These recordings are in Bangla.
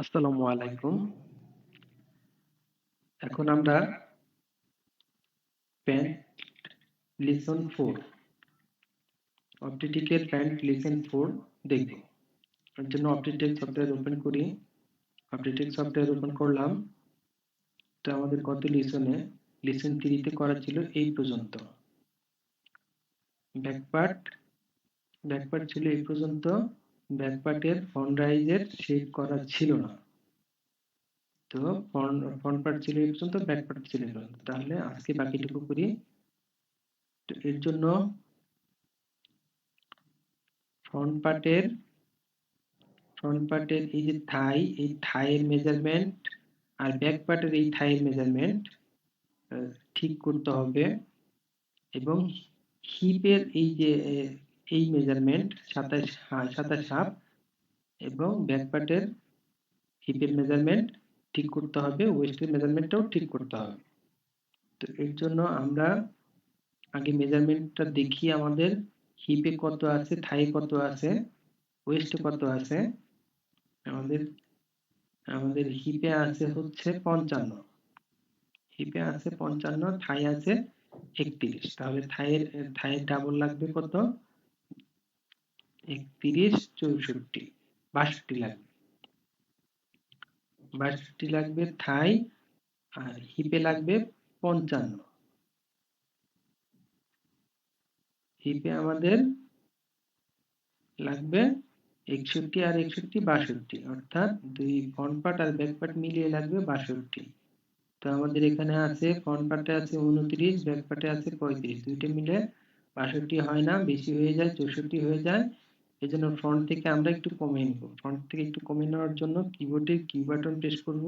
আসসালামু আলাইকুম। এখন আমরা প্যান্ট লেসন 4 অপটিটিকের প্যান্ট লেসন 4 দেখব। এর জন্য অপটিটেক্স সফটওয়্যার ওপেন করি। অপটিটেক্স সফটওয়্যার ওপেন করলাম। তো আমাদের গত লেসন 3 তে করা ছিল এই পর্যন্ত। ব্যাকপার্ট ছিল এই পর্যন্ত। ব্যাকপার্টের ফ্রন্ট রাইজের শেড করা ছিল না। তো ফ্রন্ট পার্ট ছিল এই পর্যন্ত, ব্যাকপার্ট ছিল এই পর্যন্ত। তাহলে আজকে বাকিটুকু করি। তো এর জন্য ফ্রন্ট পার্টের এই যে এই থাইয়ের মেজারমেন্ট আর ব্যাক পার্টের এই থাইয়ের মেজারমেন্ট ঠিক করতে হবে, এবং হিপের এই যে এই মেজারমেন্ট 27 হাফ এবং ব্যাক পার্টের হিপের মেজারমেন্ট ঠিক করতে হবে, ওয়েস্টের মেজারমেন্টটাও ঠিক করতে হবে। তো এর জন্য আমরা আগে মেজারমেন্টটা দেখি, আমাদের হিপে কত আছে, থাই কত আছে, ওয়েস্টে কত আছে। আমাদের হিপে আছে হচ্ছে 55, থাই আছে 31। তাহলে থাইয়ের ডাবল লাগবে কত? 31 64 62 লাগবে থাই, আর হিপে লাগবে 55। হিপে আমাদের লাগবে 61 আর 61 62, অর্থাৎ দুই ফ্রন্ট পার্ট আর ব্যাক পার্ট মিলিয়ে লাগবে 62। তো আমাদের এখানে আছে ফ্রন্ট পার্টে আছে 29, ব্যাক পার্টে আছে 35, দুইটা মিলে 62 হয় না, বেশি হয়ে যায়, 64 হয়ে যায়। এজন্য ফ্রন্ট থেকে আমরা একটু কমিয়ে নেব। ফ্রন্ট থেকে একটু কমিয়ে নেওয়ার জন্য কিবোর্ডের কিউ বাটন প্রেস করব।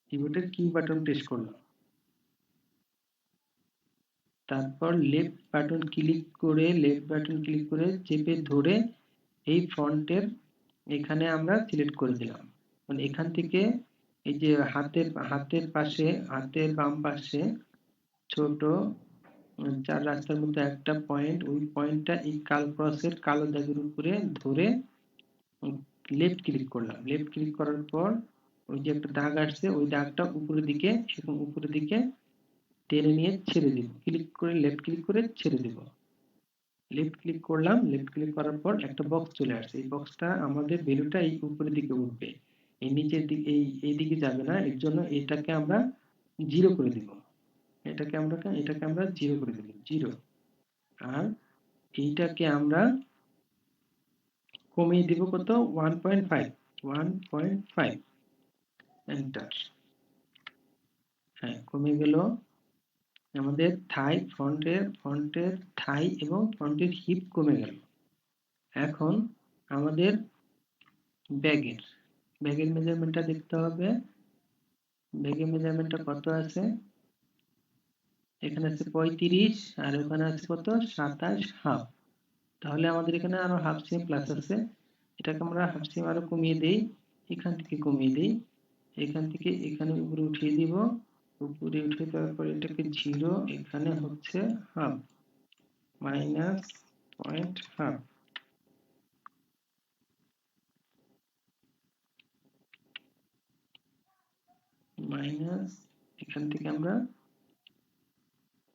কিবোর্ডের কিউ বাটন প্রেস করলাম, তারপর লেফট বাটন ক্লিক করে চেপে ধরে এই ফ্রন্টের এখানে আমরা সিলেক্ট করে দিলাম। মানে এখান থেকে এই যে হাতের বাম পাশে ছোট 4 রাস্তার মধ্যে একটা পয়েন্ট, ওই পয়েন্টটা এই ক্রসের কালো দাগের উপরে ধরে লেফট ক্লিক করলাম। লেফট ক্লিক করার পর ওই যে একটা দাগ আসছে, ওই দাগটা উপরের দিকে টেনে নিয়ে ছেড়ে দিব। লেফট ক্লিক করে ছেড়ে দিব। লেফট ক্লিক করলাম। লেফট ক্লিক করার পর একটা বক্স চলে আসছে। এই বক্সটা আমাদের ভ্যালুটা এই উপরের দিকে উঠবে, এই নিচের দিকে এই দিকে যাবে না। এর জন্য এটাকে আমরা 0 করে দিব। এটাকে আমরা 0 করে দিব, 0। আর এইটাকে আমরা কমিয়ে দিব কত? 1.5। এন্টার। হ্যাঁ, কমে গেল। আমাদের ফ্রন্টের থাই এবং ফ্রন্টের হিপ কমে গেল। এখন আমাদের ব্যাগের মেজারমেন্টটা দেখতে হবে। ব্যাগের মেজারমেন্টটা কত আছে? এখানে আছে 35 আর ওখানে আছে কত? 27 হাফ। তাহলে আমাদের এখানে আরো হাফ সেম প্লাস আছে। এটাকে আমরা হাফ সেম আরো কমিয়ে দেই। এখান থেকে কমিয়ে দেই, এখান থেকে এখানে উপরে উঠিয়ে দিব। উপরে উঠে দেওয়ার পর এটাকে 0, এখানে হচ্ছে half, minus point half. Minus এখান থেকে আমরা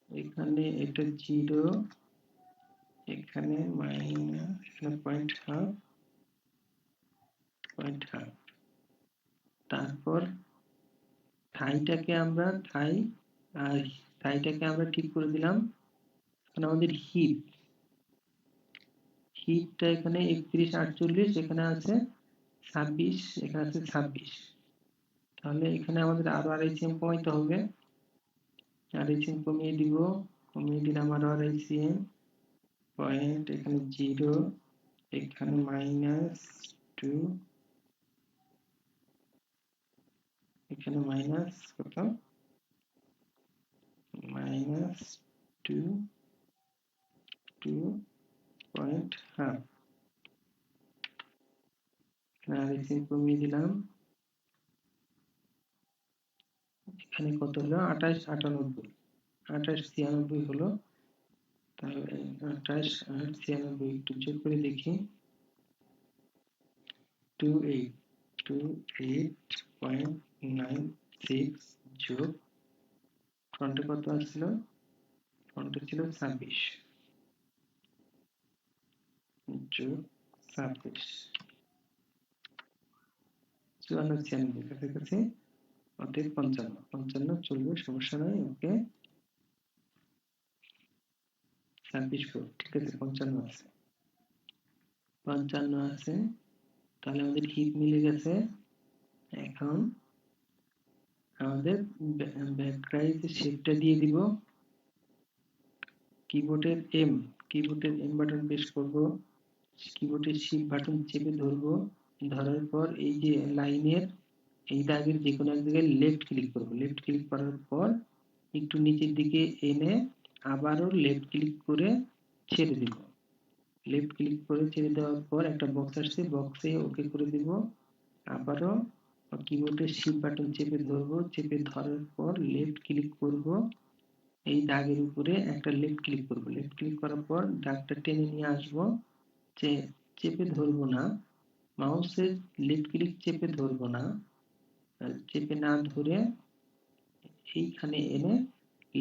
এখানে এটা 0, এখানে মাইনাস, এখানে পয়েন্ট হাফ। তারপর থাইটাকে আমরা ঠিক করে দিলাম। এখন আমাদের হিপটা এখানে 31 48, এখানে আছে 26, এখানে আছে 26। তাহলে এখানে আমাদের আরো 2.5 সেম কমাইতে হবে। 2.5 সেম কমিয়ে দিলাম আরো 2.5 সেম। পয়েন্ট এখানে 0, এখানে -2, এখানে মাইনাস কত? -2.5। এখানে কমিয়ে দিলাম। এখানে কত হলো? 28 98, 28 96 হলো। তাহলে 28 আর 96 একটু যোগ করে দেখি, 28। 28.96 যোগ ফ্রন্টে কত আসছিল, ফ্রন্টে ছিল 26 যোগ 26 54 96 কাছাকাছি, অতএব 55 55 চলবে, সমস্যা নাই। ওকে 26 ফুট, ঠিক আছে, 55 আছে, 55 আছে, তাহলে আমাদের হিপ মিলে গেছে। এখন আমাদের ব্যাকরাইজ শেপটা দিয়ে দিব, কিবোর্ডের এম বাটন প্রেস করব, কিবোর্ডের শিফট বাটন চেপে ধরবো, ধরার পর এই যে লাইনের এই দাগের যে কোনো এক জায়গায় লেফট ক্লিক করব, লেফট ক্লিক করার পর একটু নিচের দিকে এনে আবারও লেফট ক্লিক করে ছেড়ে দিব, লেফট ক্লিক করে ছেড়ে দেওয়ার পর একটা বক্স আসছে, বক্সে ওকে করে দিব। আবারও কিবোর্ডের শিফট বাটন চেপে ধরবো, চেপে ধরার পর লেফট ক্লিক করব, এই দাগের উপরে একটা লেফট ক্লিক করব, লেফট ক্লিক করার পর দাগটা টেনে নিয়ে আসবো, চেপে ধরবো না, মাউসের লেফট ক্লিক চেপে ধরবো না, চেপে না ধরে এইখানে এনে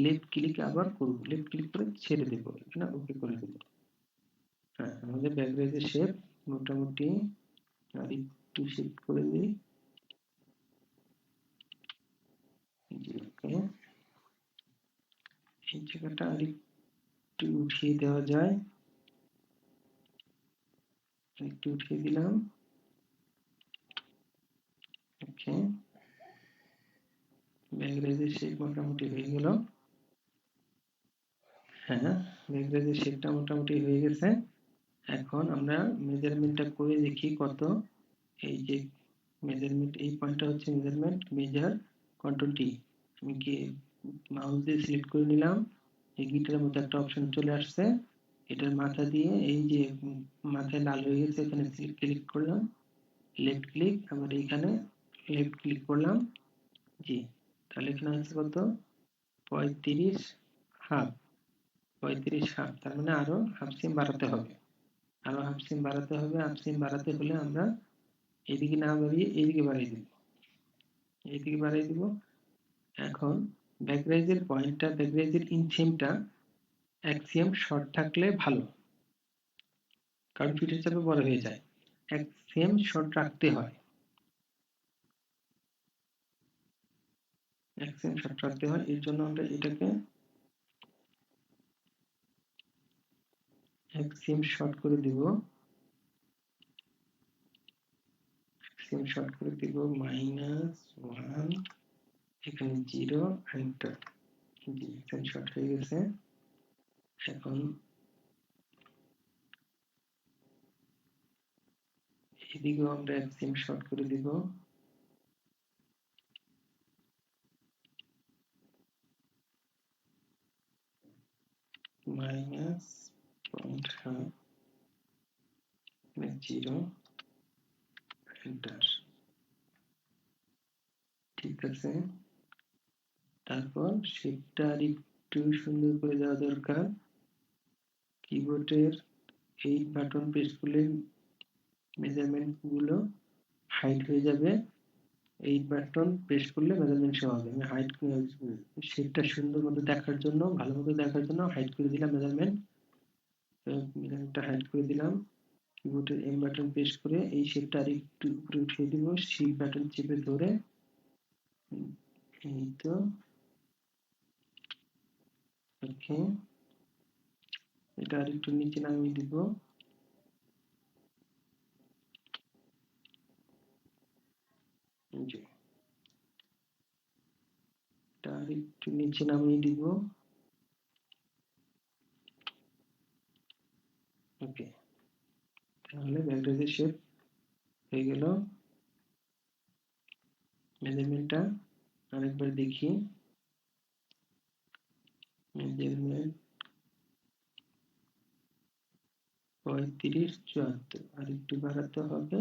লেফট ক্লিক আবার করব, লেফট ক্লিক করে ছেড়ে দেব, এখানে ওকে করে দেব। হ্যাঁ, আমাদের ব্যাকগ্রাউন্ডের শেপ মোটামুটি, আর একটু শিফট করে দিই, এই জায়গাটা আর একটু উঠিয়ে দেওয়া যায়, একটু উঠিয়ে দিলাম। ওকে, ব্যাকগ্রাউন্ডের শেপ মোটামুটি হয়ে গেল। হ্যাঁ, ব্যাকগ্রাউন্ডের শেপটা মোটামুটি হয়ে গেছে। এখন আমরা মেজারমেন্টটা করে দেখি কত। এই যে মেজারমেন্ট, এই পয়েন্টটা হচ্ছে মেজারমেন্ট, মেজার কন্ট্রোল টি, আমি কি মাউস দিয়ে সিলেক্ট করে নিলাম, এই গিটারের মতো একটা অপশন চলে আসছে, এটার মাথা দিয়ে এই যে মাথায় লাল হয়ে গেছে, এখানে ক্লিক করলাম, লেফট ক্লিক, আবার এইখানে লেফট ক্লিক করলাম, জি, তাহলে এখানে আছে কত, 35 হাফ, 35 হাফ, তার মানে আরো হাফ সিম বাড়াতে হবে, আরো হাফ সিম বাড়াতে হবে। হাফ সিম বাড়াতে হলে আমরা এদিকে না বাড়িয়ে এইদিকে বাড়িয়ে দিব, এইদিকে বাড়িয়ে দিব। এখন ব্যাকরাইজের পয়েন্টটা, ব্যাকরাইজের ইনসেমটা অ্যাক্সিয়াম শর্ট থাকলে ভালো, কারণ ফিটের চাপে বড় হয়ে যায়, অ্যাক্সিয়াম শর্ট রাখতে হয়, অ্যাক্সিয়াম শর্ট রাখতে হয়, এর জন্য আমরা এটাকে অ্যাক্সিয়াম শর্ট করে দিব, অ্যাক্সিয়াম শর্ট করে দিব -1, এখানে 0, এন্টার, জি, এখানে শর্ট হয়ে গেছে। এখন এদিকেও আমরা অ্যাক্সিয়াম শর্ট করে দিব, -0.5, 0, এন্টার, ঠিক আছে। তারপর শেপটা আর একটু সুন্দর করে দেওয়া দরকার, কিবোর্ডের এই বাটন প্রেস করলে মেজারমেন্ট গুলো হাইড হয়ে যাবে, এই বাটন প্রেস করলে মেজারমেন্ট শো হবে। আমি হাইড করে শেপটা সুন্দর মতো দেখার জন্য, ভালো মতো দেখার জন্য হাইড করে দিলাম মেজারমেন্টটা হাইড করে দিলাম। কিবোর্ডের এম বাটন প্রেস করে এই শেপটা আর একটু উপরে উঠিয়ে দিব, শিফট বাটন চেপে ধরে, এই তো, ওকে, এটা আর একটু নিচে নামিয়ে দিব, এটা আর একটু নিচে নামিয়ে দিব, ওকে, তাহলে ব্যাকগ্রাউন্ডের শেপ হয়ে গেল। মেজারমেন্টটা আরেকবার দেখি, মেজারমেন্ট 35, 74, আর একটু বাড়াতে হবে,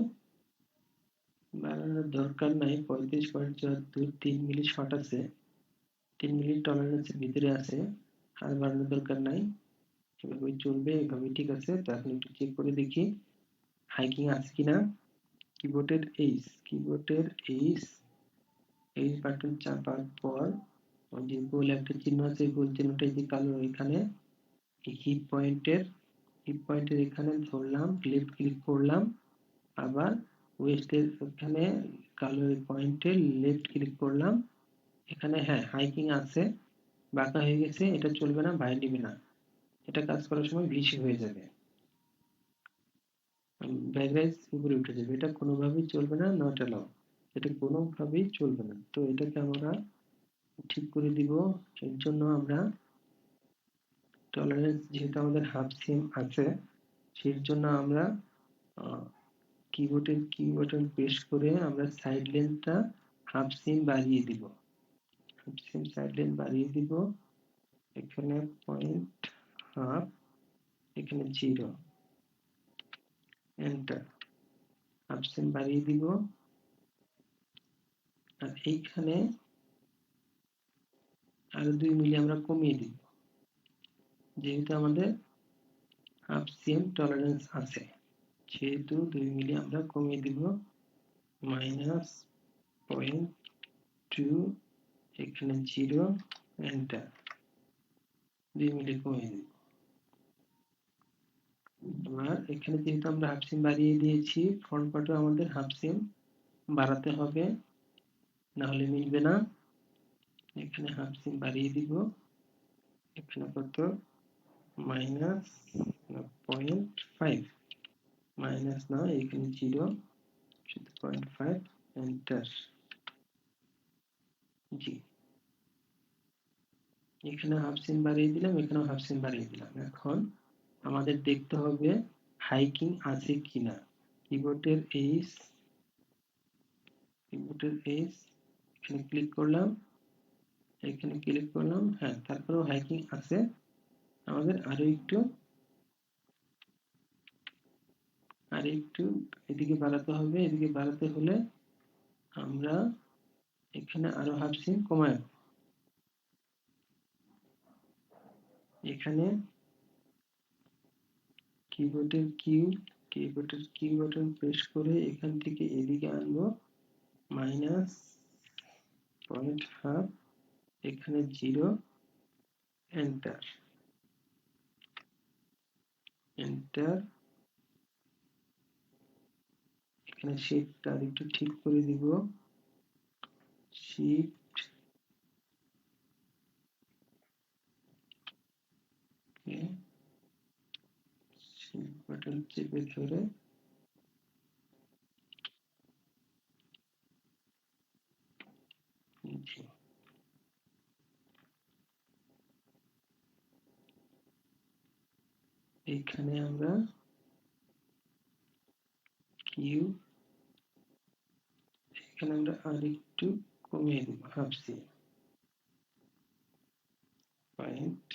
বাড়ানোর দরকার নাই, 35.74, 3 মিলি শর্ট আছে, 3 মিলি টলারেন্সের ভিতরে আছে, আর বাড়ানোর দরকার নাই, এভাবেই চলবে, এভাবেই ঠিক আছে। তো এখন একটু চেক করে দেখি হাইকিং আছে কিনা, কিবোর্ডের এইচ বাটন চাপার পর ওই যে গোল একটা চিহ্ন আছে, গোল চিহ্নটা এই যে কালো, এখানে হিপ পয়েন্টের এখানে ধরলাম, লেফট ক্লিক করলাম, আবার ওয়েস্টের এখানে কালো পয়েন্টে লেফট ক্লিক করলাম। এখানে হ্যাঁ হাইকিং আছে, বাঁকা হয়ে গেছে, এটা চলবে না, বাইরে নিবে না, এটা কাজ করার সময় ভিসি হয়ে যাবে, ব্যাকরাইজ উপরে উঠে যাবে, এটা কোনোভাবেই চলবে না, নট অ্যালাউ, এটা কোনোভাবেই চলবে না। তো এটাকে আমরা ঠিক করে দিব। এর জন্য আমরা টলারেন্স যেহেতু আমাদের হাফ সিম আছে, সেই জন্য আমরা কিবোর্ডের কি বাটন প্রেস করে আমরা সাইড লেন্থটা হাফ সিম বাড়িয়ে দিব, হাফ সিম সাইড লেন্থ বাড়িয়ে দিব, এখানে পয়েন্ট হাফ, এখানে 0, এন্টার, হাফ সিম বাড়িয়ে দিব। আর এইখানে আরো 2 মিলি আমরা কমিয়ে দিব, যেহেতু আমাদের হাফ সিম টলারেন্স আছে, যেহেতু 2 মিলি আমরা কমিয়ে দিব, -0.2, এখানে 0, এন্টার, 2 মিলি কমিয়ে দিব। আর এখানে যেহেতু আমরা হাফ সিম বাড়িয়ে দিয়েছি, ফ্রন্ট পার্টও আমাদের হাফ সিম বাড়াতে হবে, না হলে মিলবে না। এখানে হাফ সিম বাড়িয়ে দিব, এখানে কত, -0.5, মাইনাস না, এখানে 0, 0.5, এন্টার, জি, এখানে হাফ সিম বাড়িয়ে দিলাম, এখানেও হাফ সিম বাড়িয়ে দিলাম। এখন আমাদের দেখতে হবে হাইকিং আছে কিনা। কিবোর্ডের এইচ এখানে ক্লিক করলাম, হ্যাঁ, তারপরেও হাইকিং আছে, আমাদের আরো একটু এদিকে বাড়াতে হবে। এদিকে বাড়াতে হলে আমরা এখানে আরো হাফ সিম কমায়, এখানে কিবোর্ডের কিউ বাটন প্রেস করে এখান থেকে এদিকে আনবো, -0.5, এখানে 0, এন্টার, এখানে শিফটটা একটু ঠিক করে দিব, শিফট বাটন চেপে ধরে এখানে আমরা এখানে আমরা আরেকটু কমিয়ে দেব, হাফ সিম, পয়েন্ট,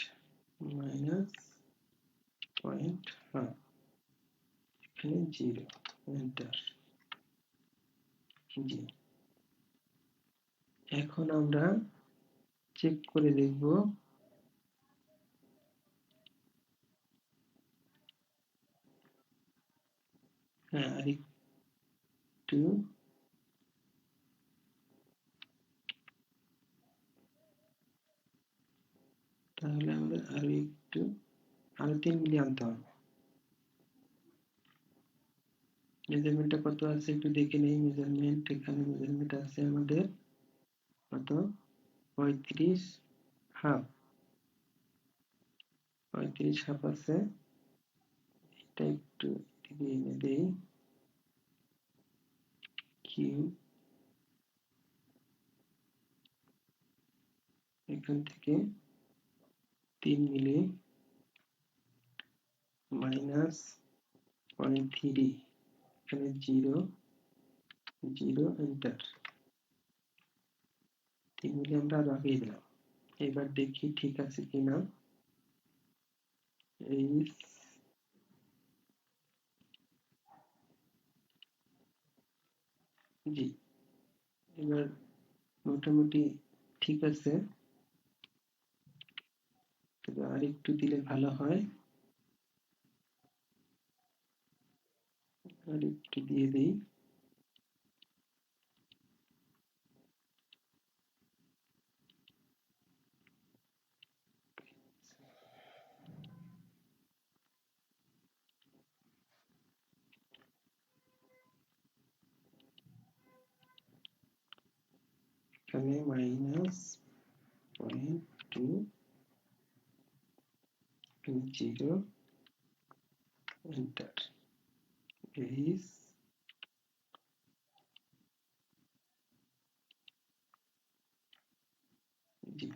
-0.5, এখানে 0, এন্টার, জি। এখন আমরা চেক করে দেখব, হ্যাঁ আরেকটু, তাহলে আমাদের আরো 3 মিলি আনতে হবে। মেজারমেন্টটা কত আছে একটু দেখে নেই, মেজারমেন্ট, এখানে মেজারমেন্ট আছে আমাদের কত, 35 হাফ, 35 হাফ আছে, এটা একটু এদিকে এনে দেই, কিউ এখান থেকে 3 মিলি, -0.3, এখানে 0, 0, এন্টার, 3 মিলি আমরা বাড়িয়ে দিলাম। এবার দেখি ঠিক আছে কিনা, এই জি, এবার মোটামুটি ঠিক আছে, তবে আর একটু দিলে ভালো হয়, আর একটু দিয়ে দেই, এখানে -0.2 0 এন্টার বেস জি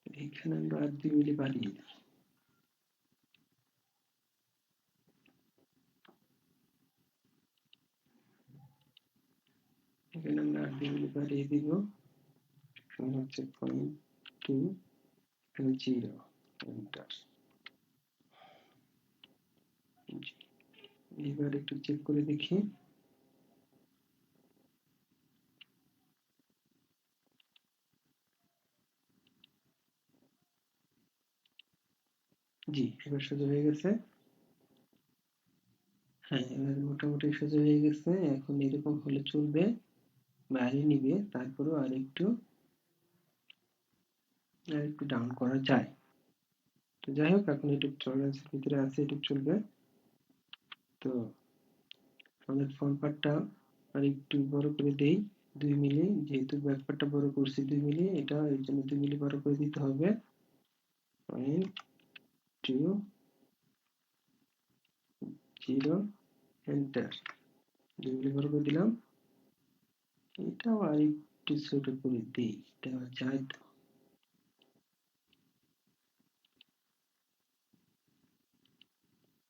এখানে আমরা আর 2 মিলি বাড়িয়ে দিই এখানে আমরা আর 2 মিলি বাড়িয়ে দিব এখানে হচ্ছে 0.2 এখানে 0 এন্টার এবার একটু চেক করে দেখি জি এবার সোজা হয়ে গেছে হ্যাঁ এবার মোটামুটি সোজা হয়ে গেছে এখন এরকম হলে চলবে বাইরে নিবে তারপরেও আরেকটু ডাউন করা যায় তো যাই হোক এখন এটুক টলারেন্সের ভিতরে আছে এটুক চলবে তো আমাদের ফ্রন্ট পার্টটা আর একটু বড় করে দেই 2 মিলি যেহেতু ব্যাক পার্টটা বড় করছি 2 মিলি এটা এর জন্য 2 মিলি বড় করে দিতে হবে 0.2 এন্টার 2 মিলি বড় করে দিলাম এটাও আর একটু ছোট করে দেই দেওয়া যায় তো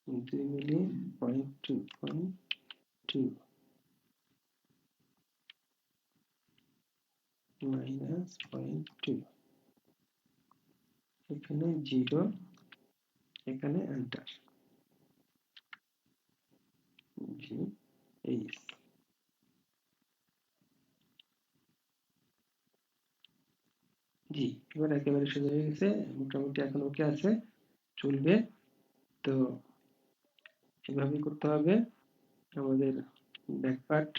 2 মিলি 0.2 মাইনাস 0.2 এখানে 0 এখানে এন্টার জি এইস জি এবার একেবারে সোজা হয়ে গেছে মোটামুটি এখন ওকে আছে চলবে তো এভাবেই করতে হবে আমাদের back part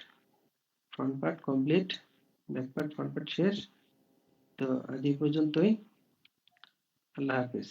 front part complete back part front part শেষ তো আজ এই পর্যন্তই আল্লাহ হাফেজ